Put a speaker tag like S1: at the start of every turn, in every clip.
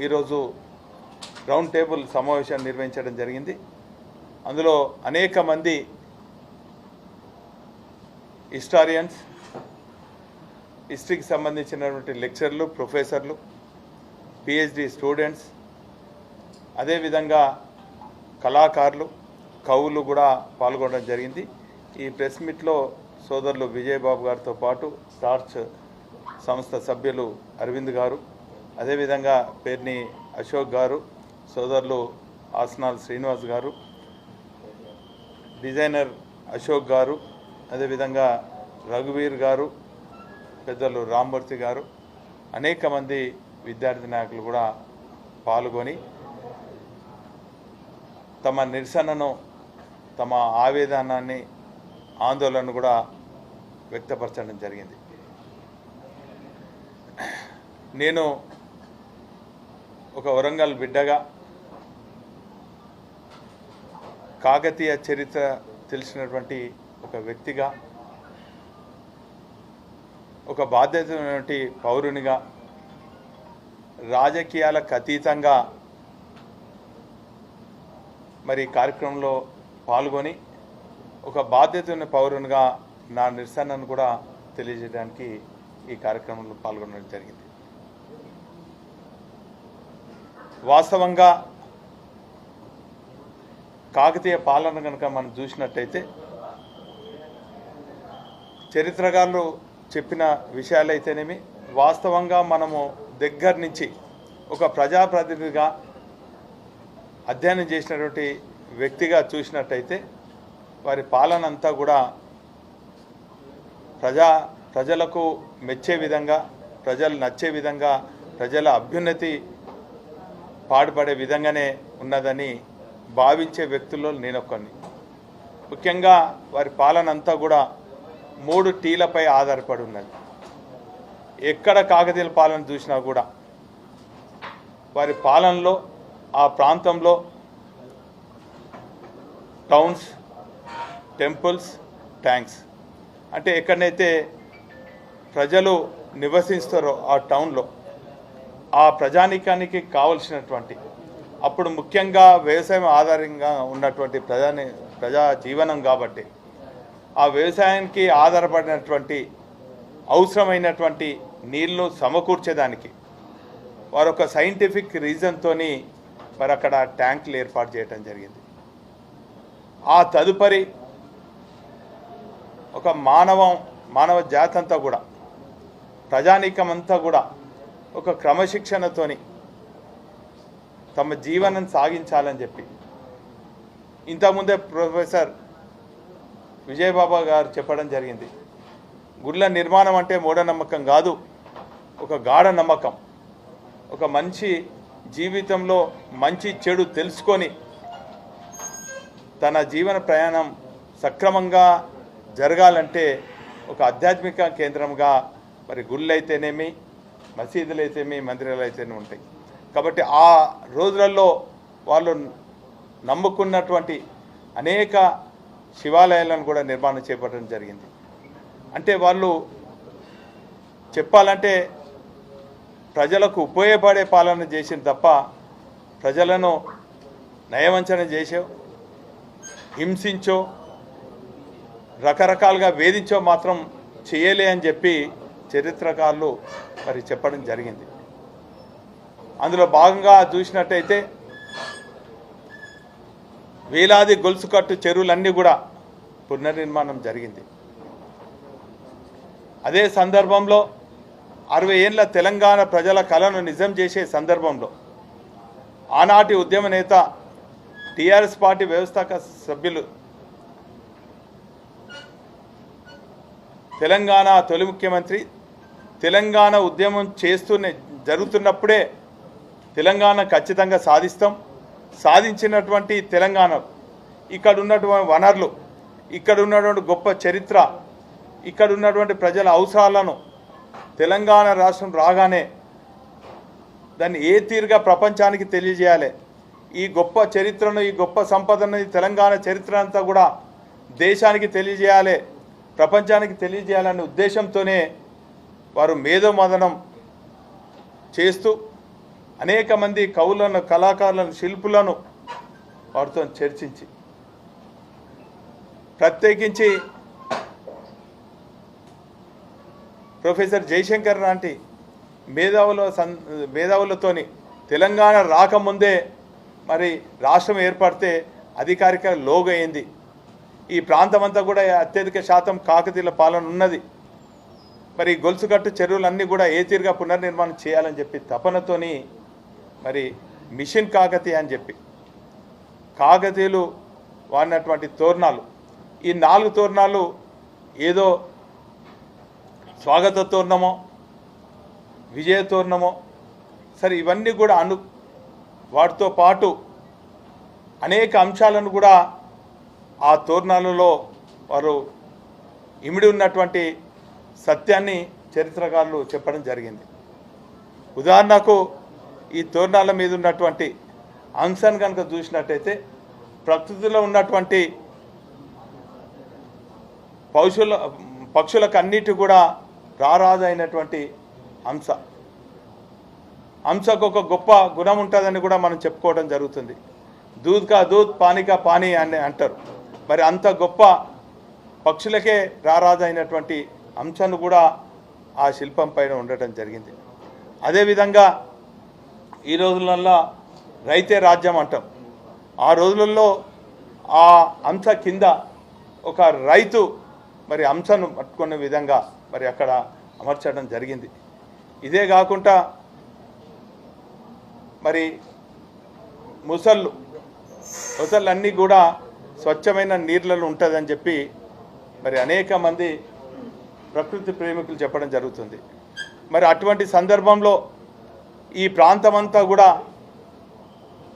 S1: ఈరోజు round table సమావేశాన్ని నిర్వహించడం జరిగింది. అందులో అనేక మంది హిస్టారియన్స్, హిస్టరీకి సంబంధించినటువంటి లెక్చరర్లు, ప్రొఫెసర్లు, పిహెచ్డి స్టూడెంట్స్, అదేవిధంగా కళాకారులు, కవులు కూడా పాల్గొనడం జరిగింది. ఈ ప్రెస్ మీట్లో సోదరులు విజయబాబు గారితో పాటు టార్చ్ సంస్థ సభ్యులు అరవింద్ గారు, అదేవిధంగా పేర్ని అశోక్ గారు, సోదరులు ఆసనాల్ శ్రీనివాస్ గారు, డిజైనర్ అశోక్ గారు, అదేవిధంగా రఘువీర్ గారు, పెద్దలు రామ్మూర్తి గారు, అనేక మంది విద్యార్థి నాయకులు కూడా పాల్గొని తమ నిరసనను, తమ ఆవేదనాన్ని, ఆందోళనను కూడా వ్యక్తపరచడం జరిగింది. నేను ఒక వరంగల్ బిడ్డగా కాకతీయ చరిత్ర తెలిసినటువంటి ఒక వ్యక్తిగా, ఒక బాధ్యతమైనటువంటి పౌరునిగా, రాజకీయాలకు అతీతంగా మరి కార్యక్రమంలో పాల్గొని ఒక బాధ్యతమైన పౌరునిగా నా నిరసనను కూడా తెలియజేయడానికి ఈ కార్యక్రమంలో పాల్గొనడం జరిగింది. వాస్తవంగా కాకతీయ పాలన కనుక మనం చూసినట్టయితే చరిత్రకారులు చెప్పిన విషయాలైతేనేమి, వాస్తవంగా మనము దగ్గర నుంచి ఒక ప్రజాప్రతినిధిగా అధ్యయనం చేసినటువంటి వ్యక్తిగా చూసినట్టయితే వారి పాలన అంతా కూడా ప్రజలకు మెచ్చే విధంగా, ప్రజలు నచ్చే విధంగా, ప్రజల అభ్యున్నతి పాటుపడే విధంగానే ఉన్నదని భావించే వ్యక్తుల్లో నేనొక్కడిని. ముఖ్యంగా వారి పాలన అంతా కూడా 3 టీలపై ఆధారపడి ఉన్నది. ఎక్కడ కాకతీయుల పాలన చూసినా కూడా వారి పాలనలో ఆ ప్రాంతంలో టౌన్స్, టెంపుల్స్, ట్యాంక్స్, అంటే ఎక్కడైతే ప్రజలు నివసిస్తారో ఆ టౌన్లో ఆ ప్రజానీకానికి కావలసినటువంటి, అప్పుడు ముఖ్యంగా వ్యవసాయం ఆధారంగా ఉన్నటువంటి ప్రజా జీవనం కాబట్టి ఆ వ్యవసాయానికి ఆధారపడినటువంటి అవసరమైనటువంటి నీళ్లు సమకూర్చేదానికి వారు ఒక సైంటిఫిక్ రీజన్తో మరి అక్కడ ట్యాంకులు ఏర్పాటు చేయడం జరిగింది. ఆ తదుపరి ఒక మానవ జాతి అంతా కూడా, ప్రజానీకం అంతా కూడా ఒక క్రమశిక్షణతోని తమ జీవనం సాగించాలని చెప్పి ఇంతకుముందే ప్రొఫెసర్ విజయబాబా గారు చెప్పడం జరిగింది. గుళ్ళ నిర్మాణం అంటే మూఢనమ్మకం కాదు, ఒక గాఢ నమ్మకం. ఒక మనిషి జీవితంలో మంచి చెడు తెలుసుకొని తన జీవన ప్రయాణం సక్రమంగా జరగాలంటే ఒక ఆధ్యాత్మిక కేంద్రంగా మరి గుళ్ళు అయితేనేమి, మసీదులు అయితేమి, మందిరాలు అయితేనే ఉంటాయి. కాబట్టి ఆ రోజులలో వాళ్ళు నమ్ముకున్నటువంటి అనేక శివాలయాలను కూడా నిర్మాణం చేపట్టడం జరిగింది. అంటే వాళ్ళు చెప్పాలంటే ప్రజలకు ఉపయోగపడే పాలన చేసింది తప్ప ప్రజలను నయవంచన చేసో, హింసించో, రకరకాలుగా వేధించో మాత్రం చేయలే అని చెప్పి చరిత్రకారులు మరి చెప్పడం జరిగింది. అందులో భాగంగా చూసినట్టయితే వేలాది గొలుసు కట్టు చెరువులన్నీ కూడా పునర్నిర్మాణం జరిగింది. అదే సందర్భంలో 60 ఏళ్ల తెలంగాణ ప్రజల కళను నిజం చేసే సందర్భంలో ఆనాటి ఉద్యమ నేత, టీఆర్ఎస్ పార్టీ వ్యవస్థాపక సభ్యులు, తెలంగాణ తొలి ముఖ్యమంత్రి, తెలంగాణ ఉద్యమం జరుగుతున్నప్పుడే తెలంగాణ ఖచ్చితంగా సాధించినటువంటి తెలంగాణ, ఇక్కడ ఉన్నటువంటి వనరులు, ఇక్కడ ఉన్నటువంటి గొప్ప చరిత్ర, ఇక్కడ ఉన్నటువంటి ప్రజల అవసరాలను తెలంగాణ రాష్ట్రం రాగానే దాన్ని ఏ తీరుగా ప్రపంచానికి తెలియజేయాలి, ఈ గొప్ప చరిత్రను, ఈ గొప్ప సంపదను, ఈ తెలంగాణ చరిత్ర అంతా కూడా దేశానికి తెలియజేయాలి, ప్రపంచానికి తెలియజేయాలనే ఉద్దేశంతోనే వారు మేధోమథనం చేస్తూ అనేక మంది కవులను, కళాకారులను, శిల్పులను వారితో చర్చించి ప్రత్యేకించి ప్రొఫెసర్ జయశంకర్ లాంటి మేధావులతోని తెలంగాణ రాకముందే మరి రాష్ట్రం ఏర్పడితే అధికారిక లోగో అయింది. ఈ ప్రాంతం అంతా కూడా అత్యధిక శాతం కాకతీయుల పాలన ఉన్నది. మరి గొలుసుకట్టు చెరువులన్నీ కూడా ఏ తీరుగా పునర్నిర్మాణం చేయాలని చెప్పి తపనతోని మరి మిషన్ కాకతీయ అని చెప్పి కాకతీయులు వాడినటువంటి తోరణాలు, ఈ 4 తోరణాలు ఏదో స్వాగత తోరణమో విజయ తోరణమో సరే ఇవన్నీ కూడా వాటితో పాటు అనేక అంశాలను కూడా ఆ తోరణాలలో వారు ఇమిడి ఉన్నటువంటి సత్యాన్ని చరిత్రకారులు చెప్పడం జరిగింది. ఉదాహరణకు ఈ తోరణాల మీద ఉన్నటువంటి అంశాన్ని కనుక చూసినట్టయితే ప్రకృతిలో ఉన్నటువంటి పక్షులకు అన్నిటి కూడా రారాజైనటువంటి హంసకు ఒక గొప్ప గుణం ఉంటుందని కూడా మనం చెప్పుకోవడం జరుగుతుంది. దూద్ కా దూద్, పానీ కా పానీ అని అంటారు. మరి అంత గొప్ప పక్షులకే రారాజైనటువంటి అంశాన్ని కూడా ఆ శిల్పం పైన ఉండటం జరిగింది. అదేవిధంగా ఈ రోజులలో రైతే రాజ్యం అంటాం. ఆ రోజులలో ఆ అంశ కింద ఒక రైతు మరి అంశను పట్టుకునే విధంగా మరి అక్కడ అమర్చడం జరిగింది. ఇదే కాకుండా మరి ముసళ్ళు అన్నీ కూడా స్వచ్ఛమైన నీళ్ళలో ఉంటుందని చెప్పి మరి అనేక మంది ప్రకృతి ప్రేమికులు చెప్పడం జరుగుతుంది. మరి అటువంటి సందర్భంలో ఈ ప్రాంతమంతా కూడా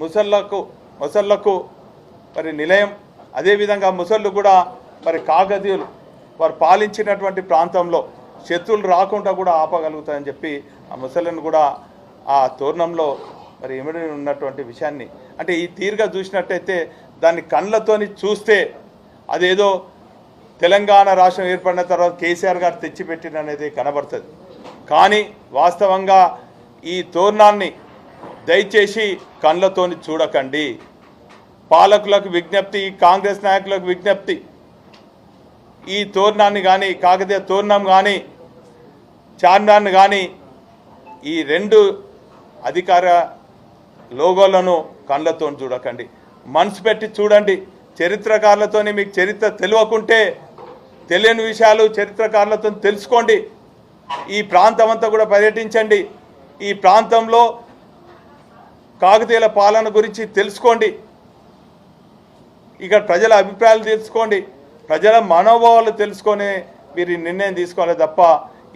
S1: ముసళ్ళకు మరి నిలయం. అదేవిధంగా ముసళ్ళు కూడా మరి కాకతీయులు వారు పాలించినటువంటి ప్రాంతంలో శత్రువులు రాకుండా కూడా ఆపగలుగుతాయని చెప్పి ఆ ముసళ్ళను కూడా ఆ తోరణంలో మరి ఇమిడి ఉన్నటువంటి విషయాన్ని అంటే ఈ తీరుగా చూసినట్టయితే దాన్ని కళ్ళతోని చూస్తే అదేదో తెలంగాణ రాష్ట్రం ఏర్పడిన తర్వాత కేసీఆర్ గారు తెచ్చిపెట్టిన అనేది కనబడుతుంది. కానీ వాస్తవంగా ఈ తోరణాన్ని దయచేసి కళ్ళతోని చూడకండి. పాలకులకు విజ్ఞప్తి, కాంగ్రెస్ నాయకులకు విజ్ఞప్తి, ఈ తోరణాన్ని కానీ కాకతీయ తోరణం కానీ చార్మినార్ని కానీ ఈ 2 అధికార లోగోలను కళ్ళతో చూడకండి, మనసు పెట్టి చూడండి. చరిత్రకారులతో మీకు చరిత్ర తెలియకుంటే తెలియని విషయాలు చరిత్రకారులతో తెలుసుకోండి. ఈ ప్రాంతం అంతా కూడా పర్యటించండి. ఈ ప్రాంతంలో కాకతీయుల పాలన గురించి తెలుసుకోండి. ఇక్కడ ప్రజల అభిప్రాయాలు తెలుసుకోండి, ప్రజల మనోభావాలు తెలుసుకొని మీరు నిర్ణయం తీసుకోవాలి తప్ప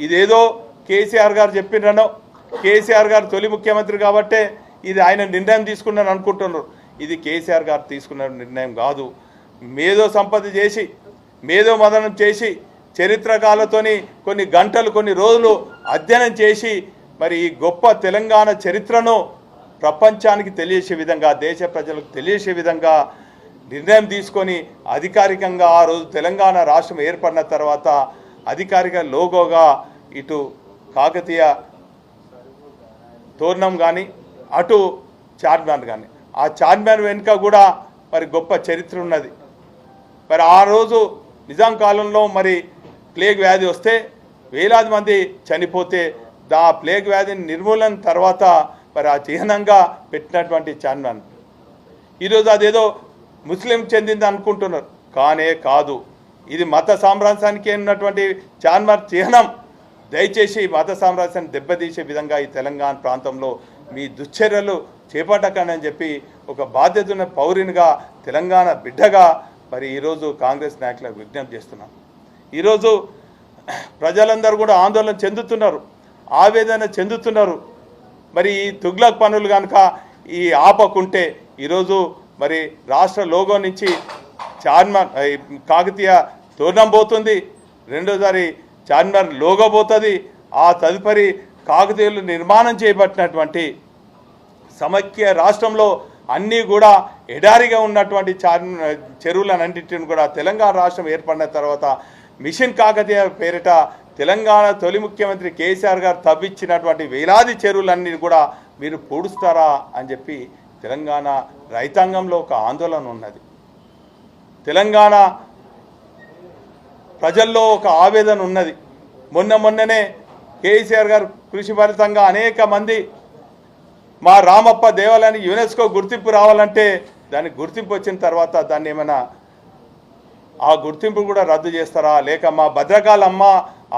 S1: ఇదేదో కేసీఆర్ గారు చెప్పిననో కేసీఆర్ గారు తొలి ముఖ్యమంత్రి కాబట్టే ఇది ఆయన నిర్ణయం తీసుకున్నాను అనుకుంటున్నారు. ఇది కేసీఆర్ గారు తీసుకున్న నిర్ణయం కాదు. మేధో సంపద చేసి మేధో మదనం చేసి చరిత్రకారులతోని కొన్ని గంటలు కొన్ని రోజులు అధ్యయనం చేసి మరి ఈ గొప్ప తెలంగాణ చరిత్రను ప్రపంచానికి తెలియజేసే విధంగా దేశ ప్రజలకు తెలియజేసే విధంగా నిర్ణయం తీసుకొని అధికారికంగా ఆ రోజు తెలంగాణ రాష్ట్రం ఏర్పడిన తర్వాత అధికారిక లోగోగా ఇటు కాకతీయ తోరణం కానీ అటు చార్మినార్ కానీ ఆ చార్మినార్ వెనుక కూడా మరి గొప్ప చరిత్ర ఉన్నది. మరి ఆ రోజు నిజాం కాలంలో మరి ప్లేగ్ వ్యాధి వస్తే వేలాది మంది చనిపోతే ఆ ప్లేగ్ వ్యాధిని నిర్మూలన తర్వాత మరి ఆ చిహ్నంగా పెట్టినటువంటి చార్మినార్ ఈరోజు అదేదో ముస్లిం చెందింది అనుకుంటున్నారు, కానే కాదు. ఇది మత సామ్రాజ్యానికి ఉన్నటువంటి చార్మినార్ చిహ్నం. దయచేసి మత సామ్రాజ్యాన్ని దెబ్బతీసే విధంగా ఈ తెలంగాణ ప్రాంతంలో మీ దుశ్చర్యలు చేపట్టకండి చెప్పి ఒక బాధ్యత ఉన్న పౌరునిగా తెలంగాణ బిడ్డగా మరి ఈరోజు కాంగ్రెస్ నాయకులకు విజ్ఞప్తి చేస్తున్నాం. ఈరోజు ప్రజలందరూ కూడా ఆందోళన చెందుతున్నారు, ఆవేదన చెందుతున్నారు. మరి ఈ తుగ్లక్ పనులు కనుక ఈ ఆపకుంటే ఈరోజు మరి రాష్ట్ర లోగో నుంచి చార్మినార్ కాకతీయ తోరణం పోతుంది, రెండోసారి చార్మినార్ లోగో పోతుంది. ఆ తదుపరి కాకతీయులు నిర్మాణం చేపట్టినటువంటి సమైక్య రాష్ట్రంలో అన్నీ కూడా ఎడారిగా ఉన్నటువంటి చెరువులన్నింటిని కూడా తెలంగాణ రాష్ట్రం ఏర్పడిన తర్వాత మిషన్ కాకతీయ పేరిట తెలంగాణ తొలి ముఖ్యమంత్రి కేసీఆర్ గారు తవ్వించినటువంటి వేలాది చెరువులన్నీ కూడా మీరు పూడుస్తారా అని చెప్పి తెలంగాణ రైతాంగంలో ఒక ఆందోళన ఉన్నది. తెలంగాణ ప్రజల్లో ఒక ఆవేదన ఉన్నది. మొన్ననే కేసీఆర్ గారు కృషి ఫలితంగా అనేక మంది మా రామప్ప దేవాలయానికి యునెస్కో గుర్తింపు రావాలంటే దానికి గుర్తింపు వచ్చిన తర్వాత దాన్ని ఏమైనా ఆ గుర్తింపు కూడా రద్దు చేస్తారా, లేక మా భద్రకాళమ్మ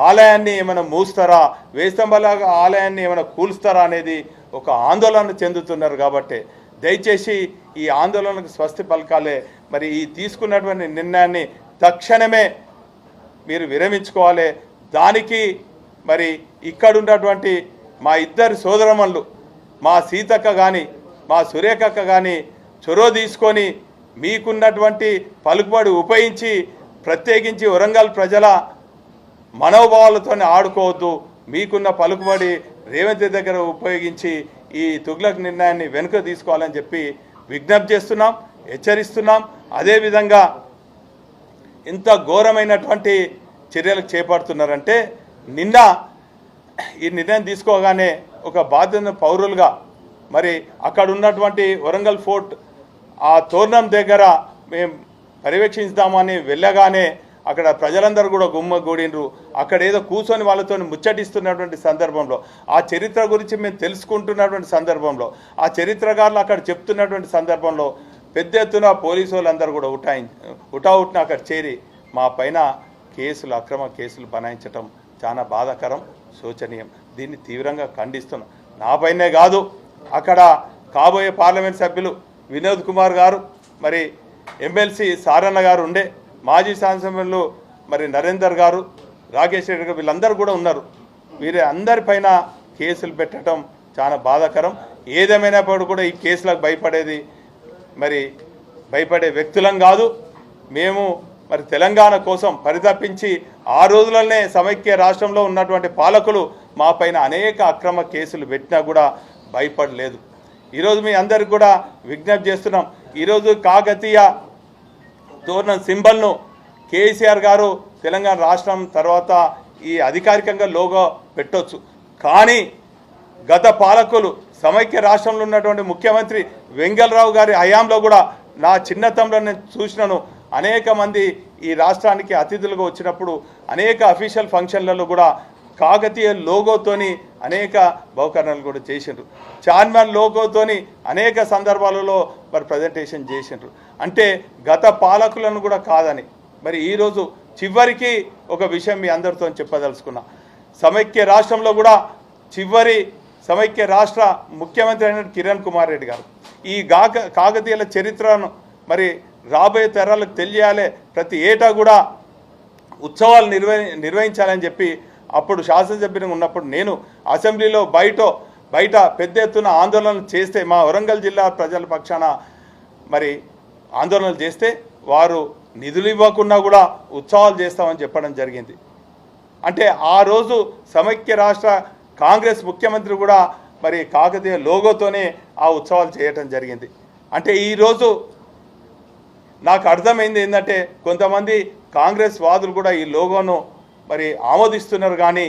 S1: ఆలయాన్ని ఏమైనా మూస్తారా, వేస్తంబల ఆలయాన్ని ఏమైనా కూల్స్తారా అనేది ఒక ఆందోళన చెందుతున్నారు. కాబట్టి దయచేసి ఈ ఆందోళనకు స్వస్తి పలకాలే. మరి ఈ తీసుకున్నటువంటి నిర్ణయాన్ని తక్షణమే మీరు విరమించుకోవాలి. దానికి మరి ఇక్కడున్నటువంటి మా ఇద్దరు సోదరమణులు, మా సీతక్క కానీ మా సురేఖక్క కానీ చొరవ తీసుకొని మీకున్నటువంటి పలుకుబడి ఉపయోగించి ప్రత్యేకించి వరంగల్ ప్రజల మనోభావాలతో ఆడుకోవద్దు. మీకున్న పలుకుబడి రేవంత్ దగ్గర ఉపయోగించి ఈ తుగ్లక్ నిర్ణయాన్ని వెనుక తీసుకోవాలని చెప్పి విజ్ఞప్తి చేస్తున్నాం, హెచ్చరిస్తున్నాం. అదేవిధంగా ఇంత ఘోరమైనటువంటి చర్యలకు చేపడుతున్నారంటే నిన్న ఈ నిర్ణయం తీసుకోగానే ఒక బాధ్యత పౌరులుగా మరి అక్కడ ఉన్నటువంటి వరంగల్ ఫోర్ట్ ఆ తోరణం దగ్గర మేము పర్యవేక్షిస్తామని వెళ్ళగానే అక్కడ ప్రజలందరూ కూడా గుమ్మగూడినరు. అక్కడ ఏదో కూర్చొని వాళ్ళతో ముచ్చటిస్తున్నటువంటి సందర్భంలో, ఆ చరిత్ర గురించి మేము తెలుసుకుంటున్నటువంటి సందర్భంలో, ఆ చరిత్రకారులు అక్కడ చెప్తున్నటువంటి సందర్భంలో పెద్ద ఎత్తున పోలీసు వాళ్ళందరూ కూడా హుటాహుటిన అక్కడ చేరి మా పైన కేసులు, అక్రమ కేసులు బనాయించటం చాలా బాధాకరం, శోచనీయం. దీన్ని తీవ్రంగా ఖండిస్తున్నాం. నా పైనే కాదు, అక్కడ కాబోయే పార్లమెంట్ సభ్యులు వినోద్ కుమార్ గారు, మరి ఎమ్మెల్సీ సారన్న గారు ఉండే, మాజీ శాసనసభ్యులు మరి నరేందర్ గారు, రాకేష్ రెడ్డి గారు, వీళ్ళందరూ కూడా ఉన్నారు. వీరి అందరిపైన కేసులు పెట్టడం చాలా బాధాకరం. ఏదేమైనప్పుడు కూడా ఈ కేసులకు భయపడే వ్యక్తులం కాదు మేము. మరి తెలంగాణ కోసం పరితపించి ఆ రోజులనే సమైక్య రాష్ట్రంలో ఉన్నటువంటి పాలకులు మా పైన అనేక అక్రమ కేసులు పెట్టినా కూడా భయపడలేదు. ఈరోజు మీ అందరికి కూడా విజ్ఞప్తి చేస్తున్నాం. ఈరోజు కాకతీయ తోరణం సింబల్ను కేసీఆర్ గారు తెలంగాణ రాష్ట్రం తర్వాత ఈ అధికారికంగా లోగో పెట్టొచ్చు, కానీ గత పాలకులు సమైక్య రాష్ట్రంలో ఉన్నటువంటి ముఖ్యమంత్రి వెంగళరావు గారి హయాంలో కూడా నా చిన్నతనంలో నేను చూసినాను. అనేక మంది ఈ రాష్ట్రానికి అతిథులుగా వచ్చినప్పుడు అనేక అఫీషియల్ ఫంక్షన్లలో కూడా కాకతీయ లోగోతోని అనేక బహుకరణలు కూడా చేసిండ్రు. చార్మినార్ లోగోతోని అనేక సందర్భాలలో మరి ప్రజెంటేషన్ చేసిండ్రు. అంటే గత పాలకులను కూడా కాదని మరి ఈరోజు చివరికి ఒక విషయం మీ అందరితో చెప్పదలుచుకున్నా. సమైక్య రాష్ట్రంలో కూడా చివరి సమైక్య రాష్ట్ర ముఖ్యమంత్రి అయిన కిరణ్ కుమార్ రెడ్డి గారు ఈ కాకతీయుల చరిత్రను మరి రాబోయే తరాలకు తెలియాలి, ప్రతి ఏటా కూడా ఉత్సవాలు నిర్వహించాలని చెప్పి అప్పుడు శాసనసభ్యునిగా ఉన్నప్పుడు నేను అసెంబ్లీలో బయట పెద్ద ఎత్తున ఆందోళనలు చేస్తే, మా వరంగల్ జిల్లా ప్రజల పక్షాన మరి ఆందోళనలు చేస్తే వారు నిధులు ఇవ్వకుండా కూడా ఉత్సవాలు చేస్తామని చెప్పడం జరిగింది. అంటే ఆ రోజు సమైక్య రాష్ట్ర కాంగ్రెస్ ముఖ్యమంత్రి కూడా మరి కాకతీయ లోగోతోనే ఆ ఉత్సవాలు చేయటం జరిగింది. అంటే ఈరోజు నాకు అర్థమైంది ఏంటంటే కొంతమంది కాంగ్రెస్ వాదులు కూడా ఈ లోగోను మరి ఆమోదిస్తున్నారు, కానీ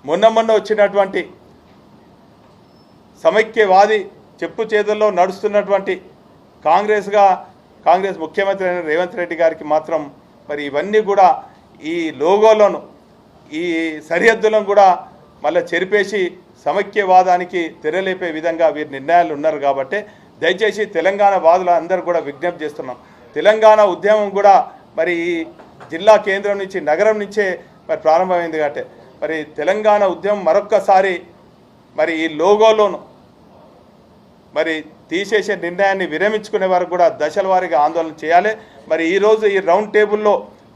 S1: మొన్న వచ్చినటువంటి సమైక్యవాది చెప్పు చేతుల్లో నడుస్తున్నటువంటి కాంగ్రెస్ ముఖ్యమంత్రి అయిన రేవంత్ రెడ్డి గారికి మాత్రం మరి ఇవన్నీ కూడా ఈ లోగోలను ఈ సరిహద్దులను కూడా మళ్ళీ చెరిపేసి సమైక్యవాదానికి తెరలేపే విధంగా వీరి నిర్ణయాలు ఉన్నారు. కాబట్టి దయచేసి తెలంగాణ వాదులు అందరూ కూడా విజ్ఞప్తి చేస్తున్నాం. తెలంగాణ ఉద్యమం కూడా మరి ఈ జిల్లా కేంద్రం నుంచి నగరం నుంచే మరి ప్రారంభమైంది. కాబట్టి మరి తెలంగాణ ఉద్యమం మరొక్కసారి మరి ఈ లోగోలోను మరి తీసేసే నిర్ణయాన్ని విరమించుకునే వరకు కూడా దశల వారీగా ఆందోళన చేయాలి. మరి ఈరోజు ఈ రౌండ్ టేబుల్లో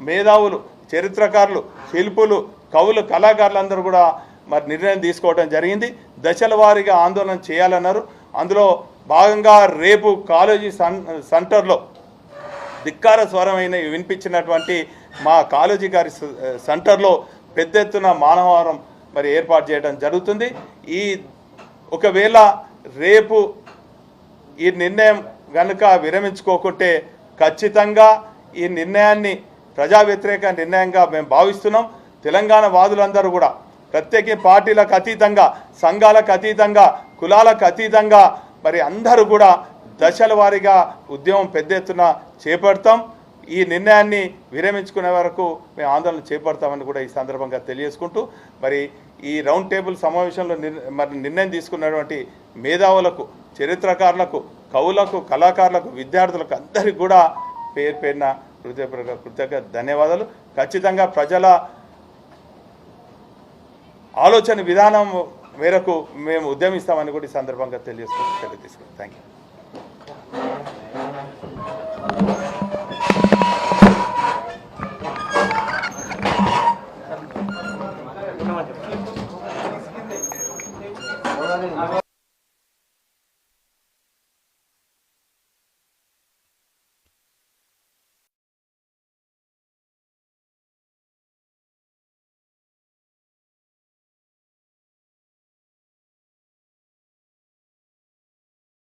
S1: మేధావులు, చరిత్రకారులు, శిల్పులు, కవులు, కళాకారులందరూ కూడా మరి నిర్ణయం తీసుకోవడం జరిగింది. దశల వారీగా ఆందోళన చేయాలన్నారు. అందులో భాగంగా రేపు కాలేజీ సెంటర్లో ధిక్కార స్వరమైన వినిపించినటువంటి మా కాలేజీ గారి సెంటర్లో పెద్ద ఎత్తున మానవహారం మరి ఏర్పాటు చేయడం జరుగుతుంది. ఒకవేళ రేపు ఈ నిర్ణయం కనుక విరమించుకోకుంటే ఖచ్చితంగా ఈ నిర్ణయాన్ని ప్రజా వ్యతిరేక నిర్ణయంగా మేము భావిస్తున్నాం. తెలంగాణ వాదులందరూ కూడా ప్రత్యేక పార్టీలకు అతీతంగా, సంఘాలకు అతీతంగా, కులాలకు అతీతంగా మరి అందరూ కూడా దశల వారీగా ఉద్యమం పెద్ద ఎత్తున చేపడతాం. ఈ నిర్ణయాన్ని విరమించుకునే వరకు మేము ఆందోళన చేపడతామని కూడా ఈ సందర్భంగా తెలియజేసుకుంటూ మరి ఈ రౌండ్ టేబుల్ సమావేశంలో నిర్ణయం తీసుకున్నటువంటి మేధావులకు, చరిత్రకారులకు, కవులకు, కళాకారులకు, విద్యార్థులకు అందరికీ కూడా పేరు పేరున కృతజ్ఞ ధన్యవాదాలు. ఖచ్చితంగా ప్రజల ఆలోచన విధానం మేరకు మేము ఉద్యమిస్తామని కూడా ఈ సందర్భంగా తెలియజేసుకుంటూ సెలవు తీసుకుంటాం. Thank you.